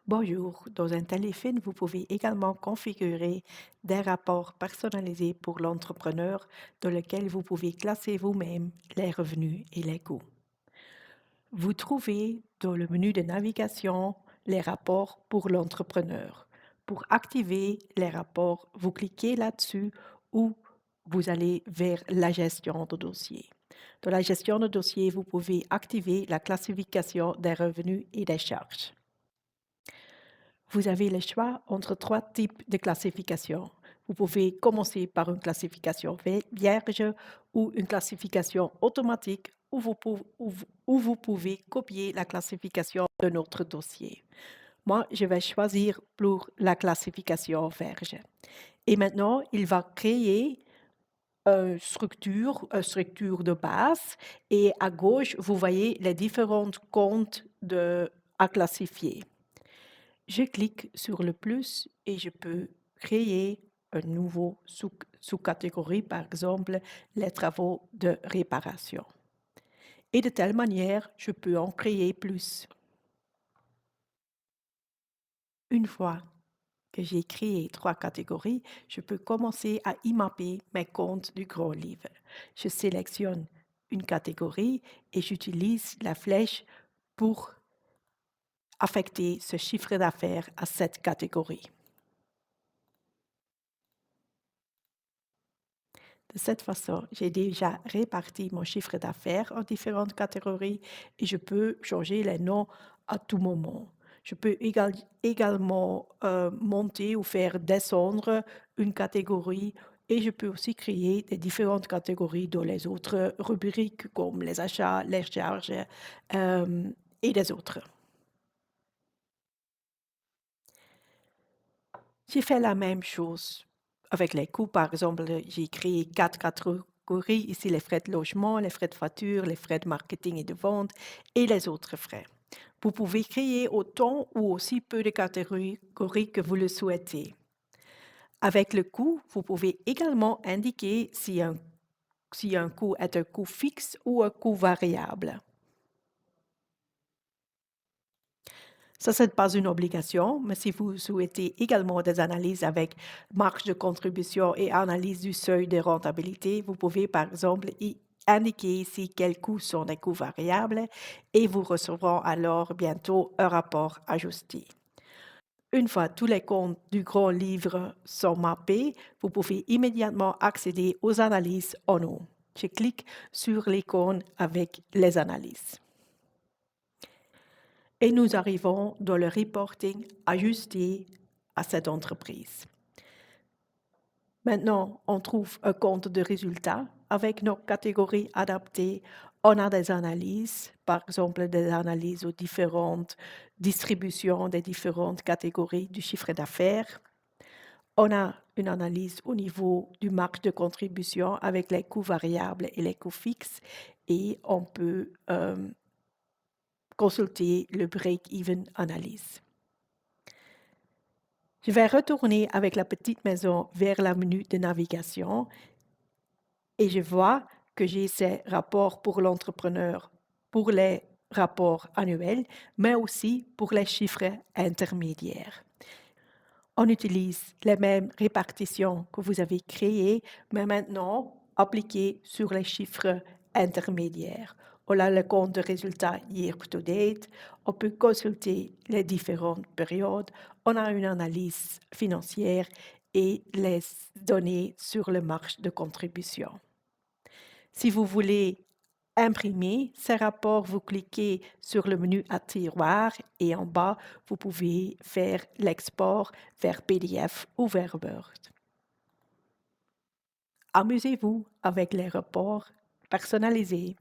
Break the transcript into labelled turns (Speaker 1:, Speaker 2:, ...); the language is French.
Speaker 1: Bonjour, dans un téléfilm, vous pouvez également configurer des rapports personnalisés pour l'entrepreneur dans lesquels vous pouvez classer vous-même les revenus et les coûts. Vous trouvez dans le menu de navigation les rapports pour l'entrepreneur. Pour activer les rapports, vous cliquez là-dessus ou vous allez vers la gestion de dossier. Dans la gestion de dossier, vous pouvez activer la classification des revenus et des charges. Vous avez le choix entre trois types de classification. Vous pouvez commencer par une classification vierge ou une classification automatique où vous pouvez copier la classification de notre dossier. Moi, je vais choisir pour la classification vierge. Et maintenant, il va créer une structure de base et à gauche, vous voyez les différents comptes à classifier. Je clique sur le plus et je peux créer un nouveau sous-catégorie, par exemple les travaux de réparation. Et de telle manière, je peux en créer plus. Une fois que j'ai créé trois catégories, je peux commencer à y mapper mes comptes du grand livre. Je sélectionne une catégorie et j'utilise la flèche pour affecter ce chiffre d'affaires à cette catégorie. De cette façon, j'ai déjà réparti mon chiffre d'affaires en différentes catégories et je peux changer les noms à tout moment. Je peux également monter ou faire descendre une catégorie et je peux aussi créer des différentes catégories dans les autres rubriques comme les achats, les charges euh, et les autres. J'ai fait la même chose avec les coûts. Par exemple, j'ai créé 4 catégories. Ici, les frais de logement, les frais de facture, les frais de marketing et de vente et les autres frais. Vous pouvez créer autant ou aussi peu de catégories que vous le souhaitez. Avec le coût, vous pouvez également indiquer si un coût est un coût fixe ou un coût variable. Ça, ce n'est pas une obligation, mais si vous souhaitez également des analyses avec marge de contribution et analyse du seuil de rentabilité, vous pouvez par exemple y indiquer ici quels coûts sont des coûts variables et vous recevrez alors bientôt un rapport ajusté. Une fois tous les comptes du grand livre sont mappés, vous pouvez immédiatement accéder aux analyses en haut. Je clique sur l'icône avec les analyses. Et nous arrivons dans le reporting ajusté à cette entreprise. Maintenant, on trouve un compte de résultats avec nos catégories adaptées. On a des analyses, par exemple des analyses aux différentes distributions des différentes catégories du chiffre d'affaires. On a une analyse au niveau du marge de contribution avec les coûts variables et les coûts fixes et on peut consulter le break-even analyse. Je vais retourner avec la petite maison vers la menu de navigation et je vois que j'ai ces rapports pour l'entrepreneur, pour les rapports annuels, mais aussi pour les chiffres intermédiaires. On utilise les mêmes répartitions que vous avez créées, mais maintenant appliquées sur les chiffres intermédiaires. On a le compte de résultats year to date, on peut consulter les différentes périodes, on a une analyse financière et les données sur le marge de contribution. Si vous voulez imprimer ces rapports, vous cliquez sur le menu à tiroir et en bas, vous pouvez faire l'export vers PDF ou vers Word. Amusez-vous avec les rapports personnalisés.